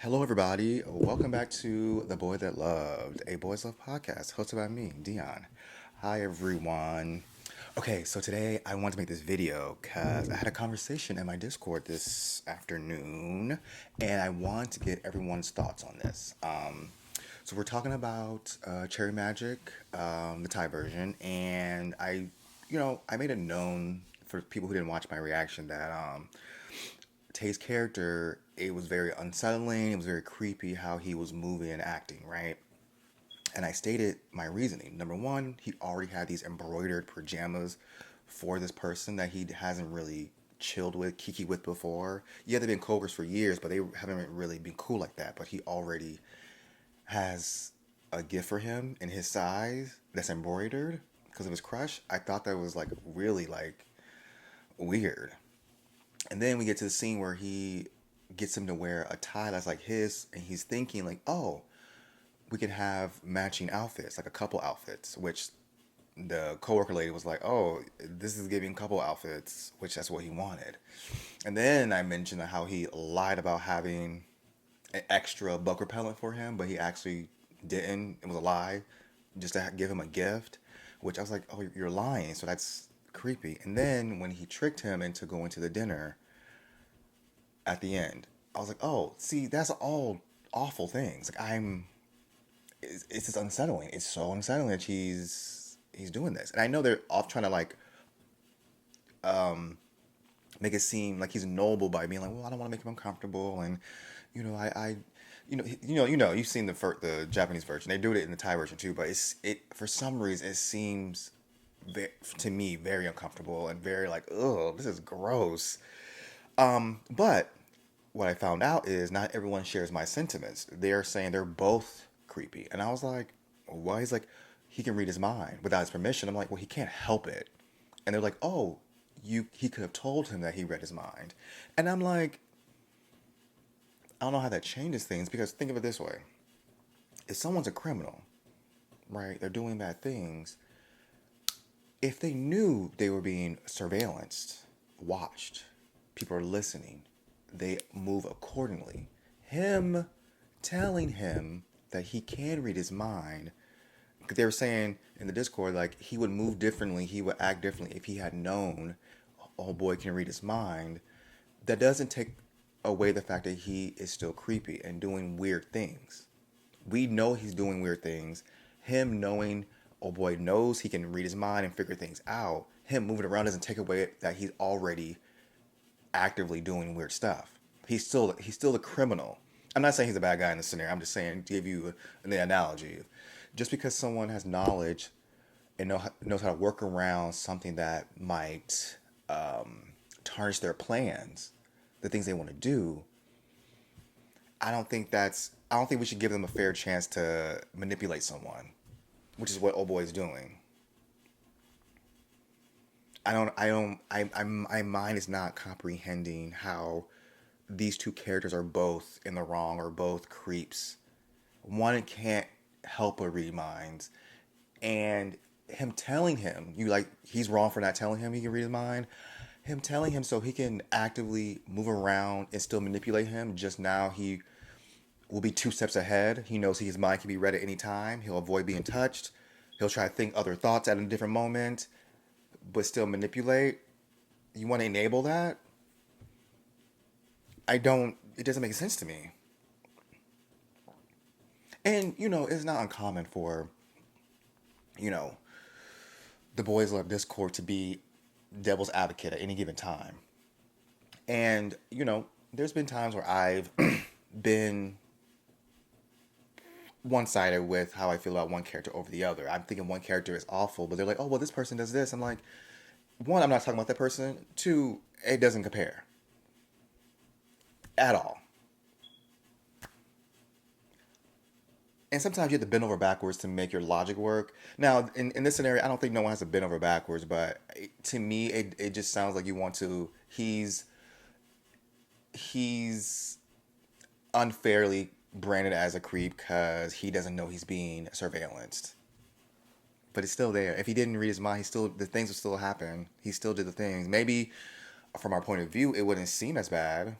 Hello, everybody. Welcome back to The Boy That Loved, a Boys Love podcast hosted by me, Dion. Hi, everyone. Okay, so today I want to make this video because I had a conversation in my Discord this afternoon and I want to get everyone's thoughts on this. So we're talking about Cherry Magic, the Thai version, and I made it known for people who didn't watch my reaction that Tay's character, it was very unsettling. It was very creepy how he was moving and acting, right? And I stated my reasoning. Number one, he already had these embroidered pajamas for this person that he hasn't really chilled with, kiki with before. Yeah, they've been coworkers for years, but they haven't really been cool like that. But he already has a gift for him in his size that's embroidered because of his crush. I thought that was like really like weird. And then we get to the scene where he gets him to wear a tie that's like his, and he's thinking like, oh, we could have matching outfits, like a couple outfits, which the coworker lady was like, oh, this is giving couple outfits, which that's what he wanted. And then I mentioned how he lied about having an extra bug repellent for him, but he actually didn't. It was a lie, just to give him a gift, which I was like, oh, you're lying. So that's creepy. And then when he tricked him into going to the dinner at the end, I was like, oh, see, that's all awful things. Like it's just unsettling. It's so unsettling that he's doing this, and I know they're off trying to like make it seem like he's noble by being like, well, I don't want to make him uncomfortable, and I you've seen the Japanese version. They do it in the Thai version too, but it for some reason it seems to me very uncomfortable and very like, oh, this is gross. But what I found out is not everyone shares my sentiments. They're saying they're both creepy. And I was like, why? He's like, he can read his mind without his permission. I'm like, well, he can't help it. And they're like, oh, he could have told him that he read his mind. And I'm like, I don't know how that changes things because think of it this way. If someone's a criminal, right, they're doing bad things, if they knew they were being surveillanced, watched, people are listening, they move accordingly. Him telling him that he can read his mind, they were saying in the Discord, like, he would move differently, he would act differently if he had known, oh boy can read his mind. That doesn't take away the fact that he is still creepy and doing weird things. We know he's doing weird things. Him knowing, oh boy knows he can read his mind and figure things out. Him moving around doesn't take away that he's already actively doing weird stuff. He's still a criminal. I'm not saying he's a bad guy in this scenario. I'm just saying to give you the analogy. Just because someone has knowledge and knows how to work around something that might tarnish their plans, the things they want to do, I don't think we should give them a fair chance to manipulate someone, which is what old boy is doing. My mind is not comprehending how these two characters are both in the wrong or both creeps. One can't help but read minds, and him telling him he's wrong for not telling him he can read his mind. Him telling him so he can actively move around and still manipulate him. Just now he will be two steps ahead. He knows his mind can be read at any time. He'll avoid being touched. He'll try to think other thoughts at a different moment, but still manipulate. You want to enable that? I don't. It doesn't make sense to me. And it's not uncommon for you know the boys love Discord to be devil's advocate at any given time. And there's been times where I've been one-sided with how I feel about one character over the other. I'm thinking one character is awful, but they're like, oh well, this person does this. I'm like, one, I'm not talking about that person. Two, it doesn't compare at all. And sometimes you have to bend over backwards to make your logic work. Now, in this scenario, I don't think no one has to bend over backwards, but to me, it just sounds like you want to. He's unfairly branded as a creep because he doesn't know he's being surveillanced. But it's still there. If he didn't read his mind, the things would still happen. He still did the things. Maybe from our point of view, it wouldn't seem as bad.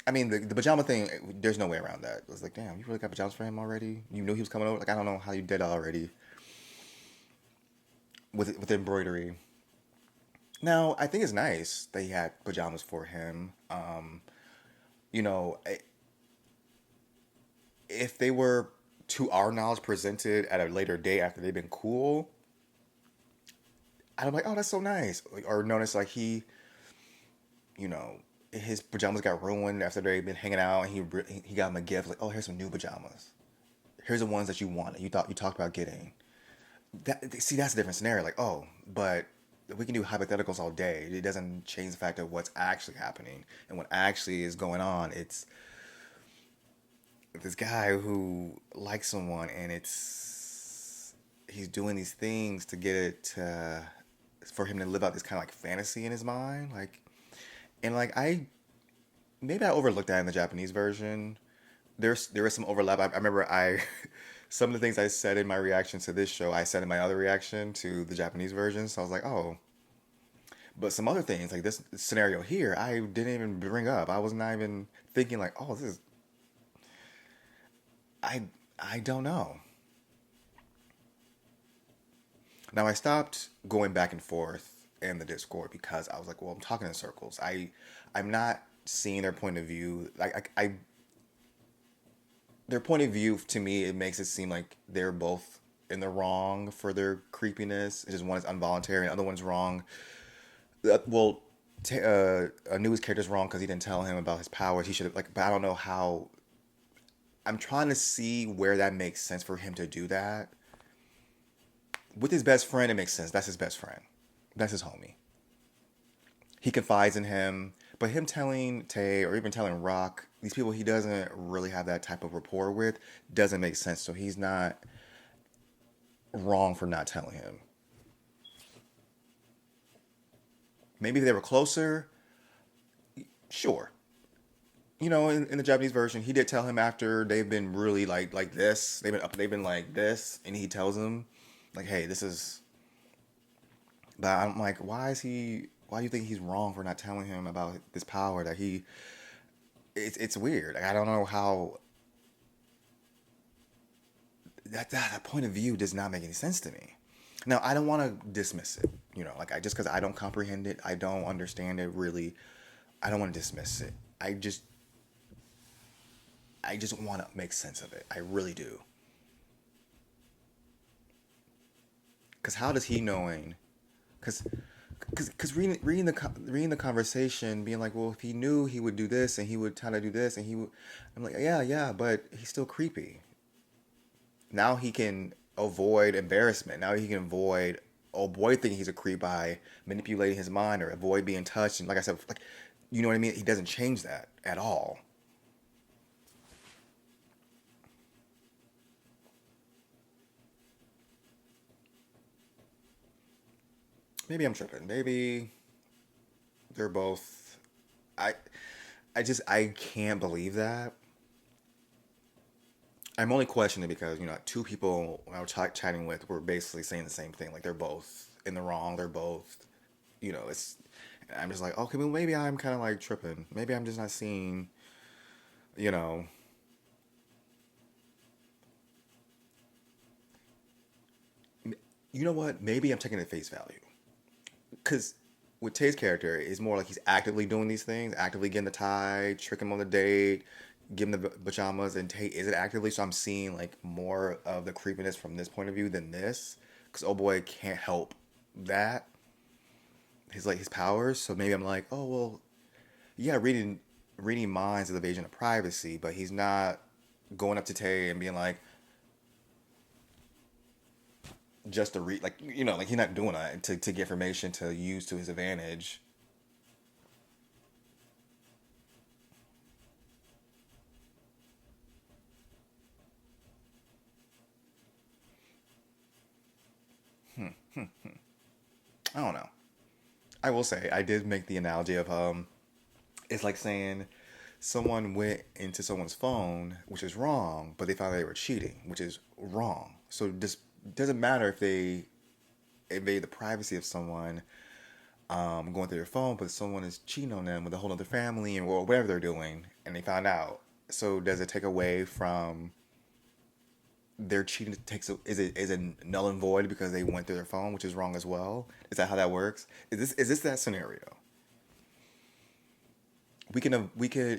I mean, the pajama thing, there's no way around that. It was like, damn, you really got pajamas for him already? You knew he was coming over? Like, I don't know how you did already with embroidery. Now, I think it's nice that he had pajamas for him. You know, if they were, to our knowledge, presented at a later date after they've been cool, I'm like, oh, that's so nice. Or notice like you know, his pajamas got ruined after they've been hanging out, and he got him a gift like, oh, here's some new pajamas. Here's the ones that you wanted. You talked about getting. See, that's a different scenario. Like, oh, but we can do hypotheticals all day. It doesn't change the fact of what's actually happening and what actually is going on. It's this guy who likes someone, and he's doing these things to get it to, for him to live out this kind of like fantasy in his mind, like, and like maybe I overlooked that in the Japanese version. There was some overlap. I remember some of the things I said in my reaction to this show, I said in my other reaction to the Japanese version. So I was like, oh, but some other things like this scenario here, I didn't even bring up. I was not even thinking like, oh, this is I I don't know. Now I stopped going back and forth in the Discord because I was like, well, I'm talking in circles. I'm not seeing their point of view. Like I their point of view to me, it makes it seem like they're both in the wrong for their creepiness. It's just one is involuntary and the other one's wrong. Well, Anu's character's wrong because he didn't tell him about his powers. He should have like, but I don't know how. I'm trying to see where that makes sense for him to do that with his best friend. It makes sense. That's his best friend. That's his homie. He confides in him, but him telling Tay or even telling Rock, these people he doesn't really have that type of rapport with, doesn't make sense. So he's not wrong for not telling him. Maybe if they were closer, sure. You know, in the Japanese version, he did tell him after they've been really like this. They've been like this, and he tells him like, "Hey, this is." But I'm like, why is he? Why do you think he's wrong for not telling him about this power that he? It's weird. Like, I don't know how that point of view does not make any sense to me. Now, I don't want to dismiss it. You know, like I just because I don't comprehend it, I don't understand it really. I don't want to dismiss it. I just want to make sense of it. I really do. Because how does he knowing? Because reading the conversation, being like, well, if he knew he would do this and he would try to do this and he would, I'm like, yeah, yeah, but he's still creepy. Now he can avoid embarrassment. Now he can avoid oh boy thinking he's a creep by manipulating his mind or avoid being touched. And like I said, like you know what I mean. He doesn't change that at all. Maybe I'm tripping. Maybe they're both. I I can't believe that. I'm only questioning because two people I was chatting with were basically saying the same thing. Like they're both in the wrong. They're both, it's. I'm just like, okay, well maybe I'm kind of like tripping. Maybe I'm just not seeing, you know. You know what? Maybe I'm taking it at face value because with Tay's character, it's more like he's actively doing these things, actively getting the tie, tricking him on the date, giving the pajamas, and Tay is it actively. So I'm seeing like more of the creepiness from this point of view than this, because oh boy can't help that his powers. So maybe I'm like, oh well, yeah, reading minds is the invasion of privacy, but he's not going up to Tay and being like just to read, like like he's not doing that to get information to use to his advantage. I don't know. I will say I did make the analogy of it's like saying someone went into someone's phone, which is wrong, but they found they were cheating, which is wrong. So this doesn't matter if they invade the privacy of someone. going through their phone, but someone is cheating on them with a whole other family and or whatever they're doing, and they found out. So does it take away from their cheating? Is it null and void because they went through their phone, which is wrong as well? Is that how that works? Is this that scenario? We can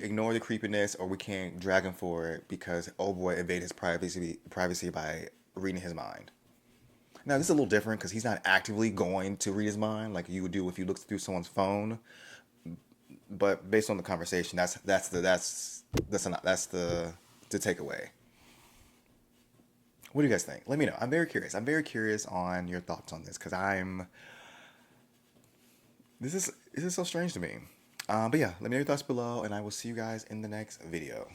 ignore the creepiness, or we can't drag him for it because oh boy evaded his privacy by reading his mind. Now this is a little different because he's not actively going to read his mind like you would do if you looked through someone's phone. But based on the conversation, that's the takeaway. What do you guys think? Let me know. I'm very curious. I'm very curious on your thoughts on this because this is so strange to me. But yeah, let me know your thoughts below, and I will see you guys in the next video.